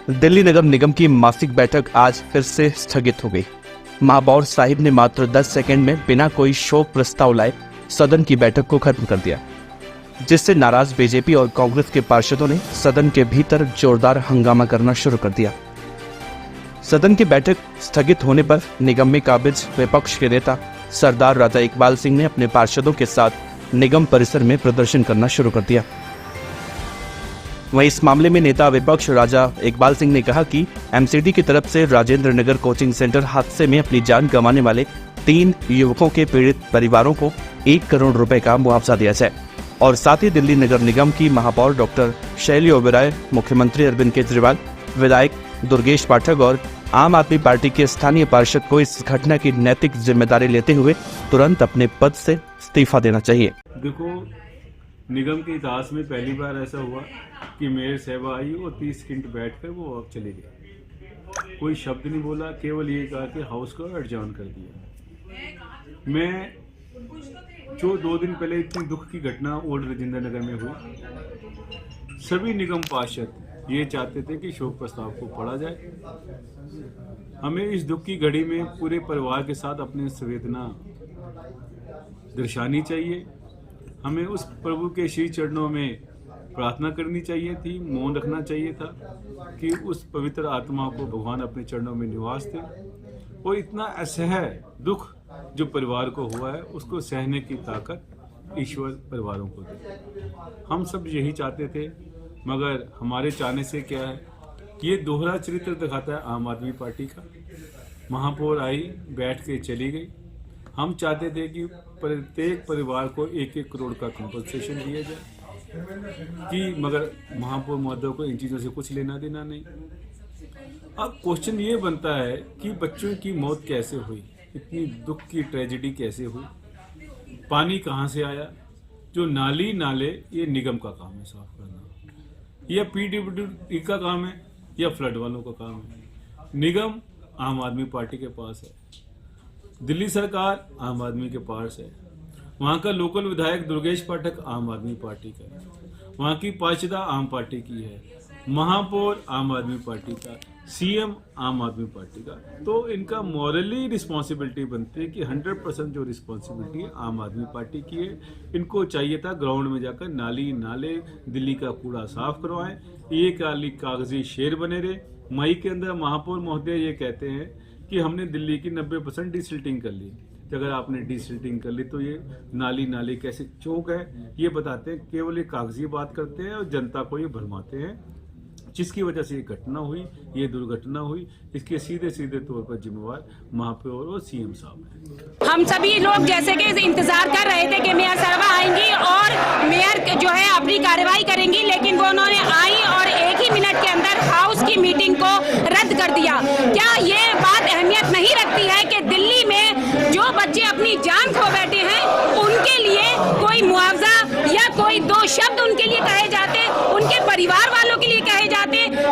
दिल्ली नगर निगम की मासिक बैठक आज फिर से स्थगित हो गई। महापौर साहिब ने मात्र 10 सेकंड में बिना कोई शोक प्रस्ताव लाए सदन की बैठक को खत्म कर दिया, जिससे नाराज बीजेपी और कांग्रेस के पार्षदों ने सदन के भीतर जोरदार हंगामा करना शुरू कर दिया। सदन की बैठक स्थगित होने पर निगम में काबिज विपक्ष के नेता सरदार राजा इकबाल सिंह ने अपने पार्षदों के साथ निगम परिसर में प्रदर्शन करना शुरू कर दिया। वहीं इस मामले में नेता विपक्ष राजा इकबाल सिंह ने कहा कि एमसीडी की तरफ से राजेंद्र नगर कोचिंग सेंटर हादसे में अपनी जान गंवाने वाले 3 युवकों के पीड़ित परिवारों को 1 करोड़ रुपए का मुआवजा दिया जाए और साथ ही दिल्ली नगर निगम की महापौर डॉक्टर शैली ओबेरॉय, मुख्यमंत्री अरविंद केजरीवाल, विधायक दुर्गेश पाठक और आम आदमी पार्टी के स्थानीय पार्षद को इस घटना की नैतिक जिम्मेदारी लेते हुए तुरंत अपने पद से इस्तीफा देना चाहिए। देखो, निगम के इतिहास में पहली बार ऐसा हुआ कि मेयर साहबा आई और 30 सेकंड बैठकर वो अब चले गए। कोई शब्द नहीं बोला, केवल ये कहा कि हाउस को एडजॉर्न कर दिया। मैं जो 2 दिन पहले इतनी दुख की घटना ओल्ड राजेंद्र नगर में हुई, सभी निगम पार्षद ये चाहते थे कि शोक प्रस्ताव को पढ़ा जाए। हमें इस दुख की घड़ी में पूरे परिवार के साथ अपनी संवेदना दर्शानी चाहिए। हमें उस प्रभु के श्री चरणों में प्रार्थना करनी चाहिए थी, मौन रखना चाहिए था कि उस पवित्र आत्मा को भगवान अपने चरणों में निवास दे और इतना असह्य दुख जो परिवार को हुआ है उसको सहने की ताकत ईश्वर परिवारों को दे। हम सब यही चाहते थे, मगर हमारे चाहने से क्या है, ये दोहरा चरित्र दिखाता है आम आदमी पार्टी का। महापौर आई, बैठ के चली गई। हम चाहते थे कि प्रत्येक परिवार को 1-1 करोड़ का कंपनसेशन दिया जाए कि मगर महापौर महोदय को इन चीज़ों से कुछ लेना देना नहीं। अब क्वेश्चन ये बनता है कि बच्चों की मौत कैसे हुई, इतनी दुख की ट्रेजेडी कैसे हुई, पानी कहाँ से आया? जो नाले ये निगम का काम है साफ करना, या पीडब्ल्यूडी का काम है या फ्लड वालों का काम है। निगम आम आदमी पार्टी के पास है, दिल्ली सरकार आम आदमी के पास है, वहाँ का लोकल विधायक दुर्गेश पाठक आम आदमी पार्टी का है, वहाँ की पार्षदा आम पार्टी की है, महापौर आम आदमी पार्टी का, सीएम आम आदमी पार्टी का। तो इनका मॉरली रिस्पॉन्सिबिलिटी बनती है कि 100% जो रिस्पॉन्सिबिलिटी है आम आदमी पार्टी की है। इनको चाहिए था ग्राउंड में जाकर नाले दिल्ली का कूड़ा साफ करवाएं, एक कागजी शेर बने रहे। मई के अंदर महापौर महोदय ये कहते हैं कि हमने दिल्ली की 90% डिसिल्टिंग कर ली। तो अगर आपने डिसिल्टिंग कर ली तो ये नाली कैसे चौक है, ये बताते हैं। केवल ये कागजी बात करते हैं और जनता को ये भरमाते हैं, जिसकी वजह से ये घटना हुई, ये दुर्घटना हुई। इसके सीधे तौर पर जिम्मेवार महापौर और सीएम साहब हैं। हम सभी लोग जैसे कि इंतजार कर रहे थे कि मेयर साहबा आएंगी और मेयर जो है अपनी कार्रवाई करेंगी, लेकिन वो उन्होंने आई और 1 ही मिनट के अंदर हाउस की मीटिंग को रद्द कर दिया। क्या ये बात अहमियत नहीं रखती है कि दिल्ली में जो बच्चे अपनी जान खो बैठे हैं उनके लिए कोई मुआवजा या कोई 2 शब्द उनके लिए कहे जाते, उनके परिवार वालों के लिए कहे जाते?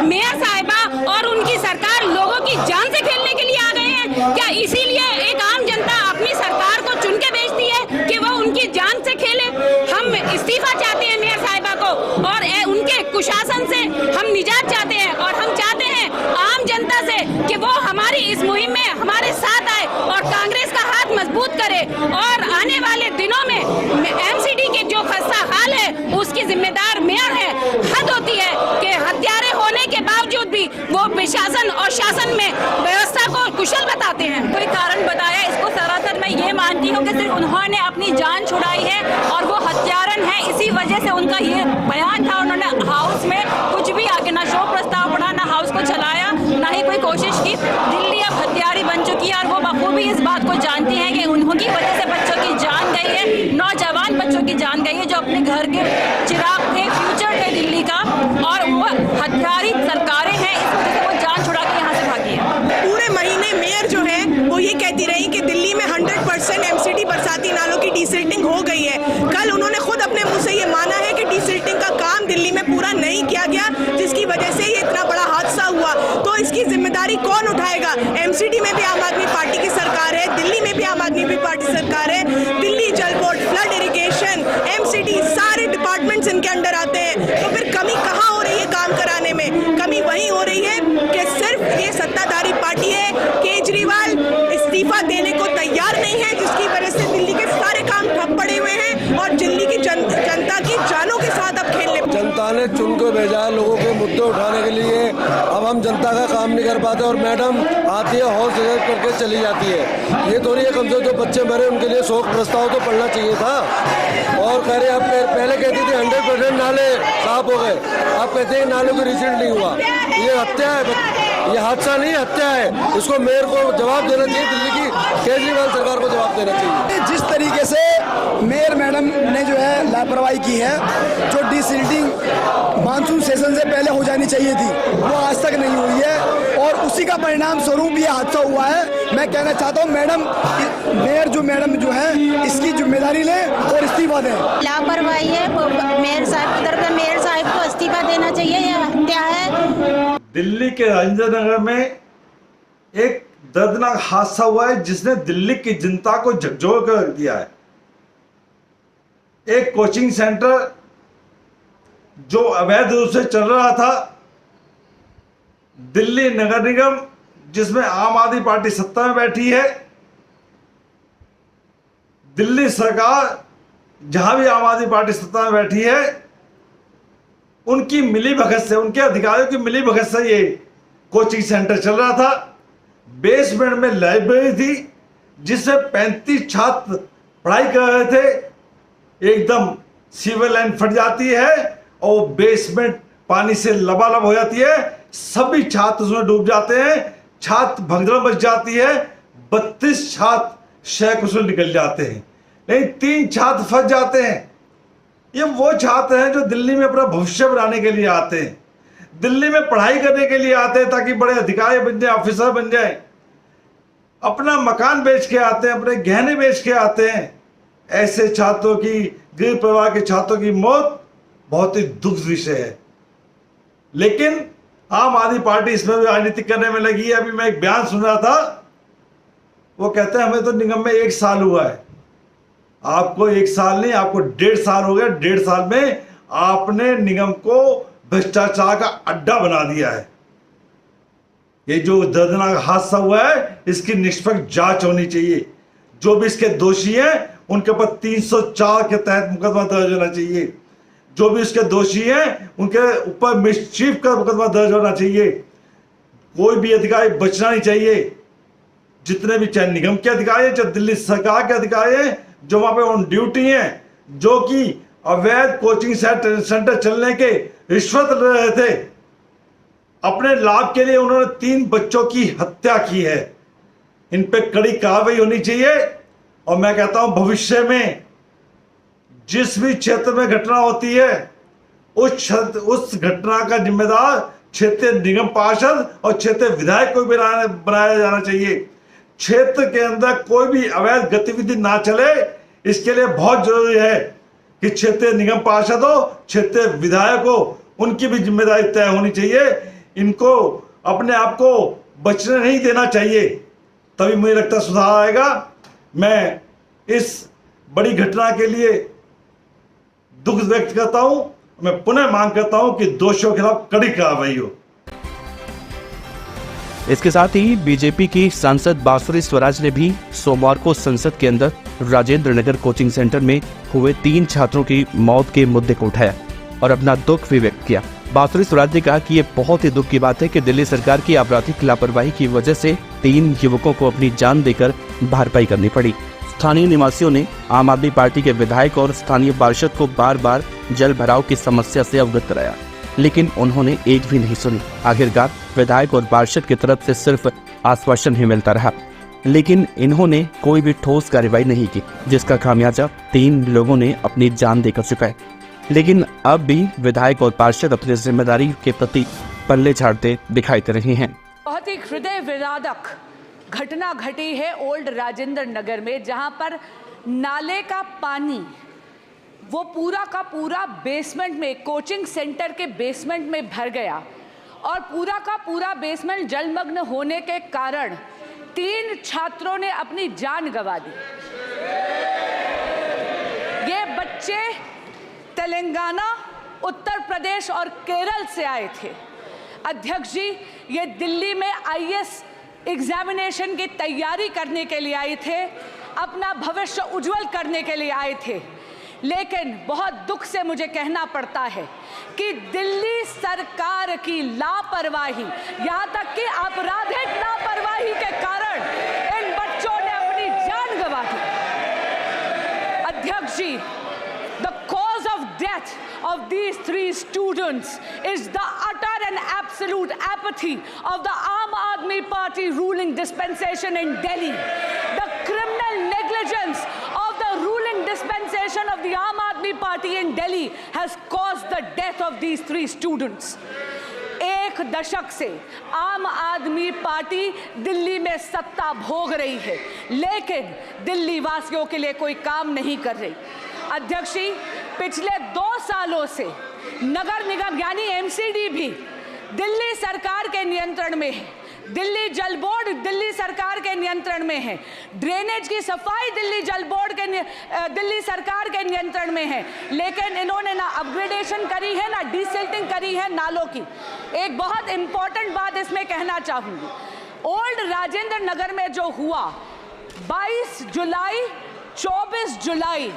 मेयर साहिबा और उनकी सरकार लोगों की जान से खेलने के लिए आ गए हैं क्या? इसीलिए एक आम जनता अपनी सरकार को चुन के भेजती है कि वो उनकी जान से खेले। हम इस्तीफा चाहते हैं मेयर साहिबा को और उनके कुशासन से हम निजात चाहते हैं और हम चाहते हैं आम जनता से कि वो हमारी इस मुहिम में हमारे साथ आए और कांग्रेस का हाथ मजबूत करे और आने वाले दिनों में एमसीडी के जो खस्ता हाल है उसकी जिम्मेदार मेयर है। हद होती है कि हत्यारे होने के बावजूद भी वो प्रशासन और शासन में व्यवस्था को कुशल बताते हैं। कोई कारण बताया इसको सरासर मैं ये मानती हूँ कि सिर्फ उन्होंने अपनी जान छुड़ाई है और वो हत्यारन है, इसी वजह से उनका ये बयान था। उन्होंने हाउस में कुछ भी आगे ना शोक प्रस्ताव पढ़ा, ना हाउस को चलाया, ना ही कोई कोशिश की। दिल्ली अब हत्यारी बन चुकी है और वो बखूबी इस बात को जानती है कि उन्होंने वजह से बच्चों की जान गई है, नौजवान बच्चों की जान गई है जो अपने घर के चिराग थे, फ्यूचर थे दिल्ली का, और वो हत्यारी सरकारें हैं, इस वजह से वो जान छुड़ा के यहाँ से भागी है। पूरे महीने मेयर जो है वो ये कहती रही कि दिल्ली में 100% एमसीडी बरसाती नालों की डिसिल्टिंग हो गई है। कल उन्होंने खुद अपने मुंह से ये माना है कि डिसिल्टिंग का काम दिल्ली में पूरा नहीं किया गया, जिसकी वजह से ये इतना बड़ा हादसा हुआ। तो इसकी जिम्मेदारी कौन उठाएगा? एमसीडी में भी आम आदमी पार्टी की सरकार है, दिल्ली में भी आम आदमी पार्टी सरकार है। दिल्ली जल बोर्ड, फ्लड इरिगेशन, एमसीडी, सारे डिपार्टमेंट्स इनके अंडर आते हैं। तो फिर कमी कहाँ हो रही है? काम कराने में कमी वहीं हो रही है बजाय लोगों के मुद्दे उठाने के लिए अब हम जनता का काम नहीं कर पाते और मैडम आती है हौस करके चली जाती है। ये थोड़ी है, कम से कम जो बच्चे मरे उनके लिए शोक प्रस्ताव तो पढ़ना चाहिए था। और कह रहे आप पहले कहती थी 100% नाले साफ हो गए, आप कहते हैं नालों का रिजल्ट नहीं हुआ। ये हत्या है, ये हादसा नहीं हत्या है। इसको मेयर को जवाब देना चाहिए, दिल्ली की केजरीवाल सरकार को जवाब देना चाहिए। जिस तरीके से मेयर मैडम ने जो है लापरवाही की है, जो डिसिल्टिंग मानसून सेशन से पहले हो जानी चाहिए थी वो आज तक नहीं हुई है और उसी का परिणाम स्वरूप ये हादसा हुआ है। मैं कहना चाहता हूँ मेयर जो है इसकी जिम्मेदारी ले और इस्तीफा दें। लापरवाही है मेयर साहब की तरफ से, मेयर साहब को इस्तीफा देना चाहिए। ये हत्या है। दिल्ली के राजेंद्र नगर में एक दर्दनाक हादसा हुआ है जिसने दिल्ली की जनता को झकझोर कर रख दिया है। एक कोचिंग सेंटर जो अवैध रूप से चल रहा था, दिल्ली नगर निगम जिसमें आम आदमी पार्टी सत्ता में बैठी है, दिल्ली सरकार जहां भी आम आदमी पार्टी सत्ता में बैठी है, उनकी मिलीभगत से, उनके अधिकारियों की मिलीभगत से ये कोचिंग सेंटर चल रहा था। बेसमेंट में लाइब्रेरी थी जिसमें 35 छात्र पढ़ाई कर रहे थे। एकदम सीवर लाइन फट जाती है और बेसमेंट पानी से लबालब हो जाती है, सभी छात्र उसमें डूब जाते हैं, छात्र भगदड़ मच जाती है, 32 छात्र शैक उसमें निकल जाते हैं, लेकिन 3 छात्र फंस जाते हैं। ये वो छात्र हैं जो दिल्ली में अपना भविष्य बनाने के लिए आते हैं, दिल्ली में पढ़ाई करने के लिए आते हैं ताकि बड़े अधिकारी बन जाए, ऑफिसर बन जाए, अपना मकान बेच के आते हैं, अपने गहने बेच के आते हैं। ऐसे छात्रों की, गरीब परिवार के छात्रों की मौत बहुत ही दुख विषय है। लेकिन आम आदमी पार्टी इसमें भी राजनीति करने में लगी है। अभी मैं एक बयान सुन रहा था, वो कहते हैं हमें तो निगम में 1 साल हुआ है। आपको 1 साल नहीं, आपको 1.5 साल हो गया। 1.5 साल में आपने निगम को भ्रष्टाचार का अड्डा बना दिया है। ये जो दर्दनाक हादसा हुआ है, इसकी निष्पक्ष जांच होनी चाहिए। जो भी इसके दोषी हैं उनके ऊपर 304 के तहत मुकदमा दर्ज होना चाहिए। जो भी इसके दोषी हैं उनके ऊपर मिसचीफ का मुकदमा दर्ज होना चाहिए। कोई भी अधिकारी बचना नहीं चाहिए। जितने भी, चाहे निगम के अधिकारी हैं, चाहे दिल्ली सरकार के अधिकारी हैं, जो वहां पे ऑन ड्यूटी हैं, जो कि अवैध कोचिंग सेंटर चलने के रिश्वत ले रहे थे, अपने लाभ के लिए उन्होंने 3 बच्चों की हत्या की है। इन पे कड़ी कार्रवाई होनी चाहिए। और मैं कहता हूं भविष्य में जिस भी क्षेत्र में घटना होती है, उस घटना का जिम्मेदार क्षेत्रीय निगम पार्षद और क्षेत्रीय विधायक को बनाया जाना चाहिए। क्षेत्र के अंदर कोई भी अवैध गतिविधि ना चले, इसके लिए बहुत जरूरी है कि क्षेत्रीय निगम पार्षद हो, क्षेत्रीय विधायक हो, उनकी भी जिम्मेदारी तय होनी चाहिए। इनको अपने आप को बचने नहीं देना चाहिए, तभी मुझे लगता है सुधार आएगा। मैं इस बड़ी घटना के लिए दुख व्यक्त करता हूं। मैं पुनः मांग करता हूं कि दोषियों के खिलाफ कड़ी कार्रवाई हो। इसके साथ ही बीजेपी की सांसद बांसुरी स्वराज ने भी सोमवार को संसद के अंदर राजेंद्र नगर कोचिंग सेंटर में हुए 3 छात्रों की मौत के मुद्दे को उठाया और अपना दुख भी व्यक्त किया। बांसुरी स्वराज ने कहा कि ये बहुत ही दुख की बात है कि दिल्ली सरकार की आपराधिक लापरवाही की वजह से 3 युवकों को अपनी जान देकर भरपाई करनी पड़ी। स्थानीय निवासियों ने आम आदमी पार्टी के विधायक और स्थानीय पार्षद को बार बार जल भराव की समस्या से अवगत कराया, लेकिन उन्होंने एक भी नहीं सुनी। आखिरकार विधायक और पार्षद की तरफ से सिर्फ आश्वासन ही मिलता रहा, लेकिन इन्होंने कोई भी ठोस कार्रवाई नहीं की, जिसका खामियाजा 3 लोगों ने अपनी जान देकर चुका है। लेकिन अब भी विधायक और पार्षद अपनी जिम्मेदारी के प्रति पल्ले झाड़ते दिखाई दे रहे हैं। बहुत ही हृदय विदारक घटना घटी है ओल्ड राजेंद्र नगर में, जहां पर नाले का पानी वो पूरा का पूरा बेसमेंट में, कोचिंग सेंटर के बेसमेंट में भर गया और पूरा का पूरा बेसमेंट जलमग्न होने के कारण 3 छात्रों ने अपनी जान गंवा दी। ये बच्चे तेलंगाना, उत्तर प्रदेश और केरल से आए थे। अध्यक्ष जी, ये दिल्ली में आईएएस एग्जामिनेशन की तैयारी करने के लिए आए थे, अपना भविष्य उज्जवल करने के लिए आए थे, लेकिन बहुत दुख से मुझे कहना पड़ता है कि दिल्ली सरकार की लापरवाही, यहाँ तक कि आपराधिक लापरवाही के कारण इन बच्चों ने अपनी जान गंवा दी। अध्यक्ष जी, the cause of death of these 3 students is the utter and absolute apathy of the Aam Aadmi Party ruling dispensation in Delhi. The criminal negligence of the ruling dispensation of the Aam Aadmi Party in Delhi has caused the death of these 3 students. 1 दशक से आम आदमी party Delhi में सत्ता भोग रही है, लेकिन दिल्ली वासियों के लिए कोई काम नहीं कर रही। अध्यक्ष जी, पिछले 2 सालों से नगर निगम यानी एमसीडी भी दिल्ली सरकार के नियंत्रण में है, दिल्ली जल बोर्ड दिल्ली सरकार के नियंत्रण में है, ड्रेनेज की सफाई दिल्ली जल बोर्ड के दिल्ली सरकार के नियंत्रण में है, लेकिन इन्होंने ना अपग्रेडेशन करी है ना डीसिल्टिंग करी है नालों की। एक बहुत इंपॉर्टेंट बात इसमें कहना चाहूंगी, ओल्ड राजेंद्र नगर में जो हुआ 22 जुलाई 24 जुलाई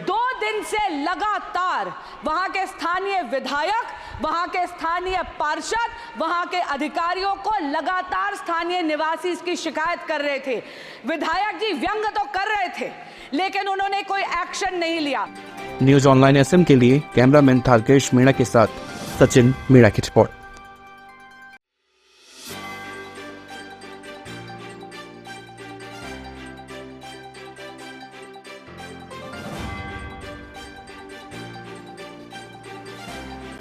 2 दिन से लगातार वहां के स्थानीय विधायक, वहां के स्थानीय पार्षद, वहां के अधिकारियों को लगातार स्थानीय निवासी इसकी शिकायत कर रहे थे। विधायक जी व्यंग तो कर रहे थे, लेकिन उन्होंने कोई एक्शन नहीं लिया। न्यूज ऑनलाइन एसएम के लिए कैमरामैन थारकेश मीणा के साथ सचिन मीणा की रिपोर्ट।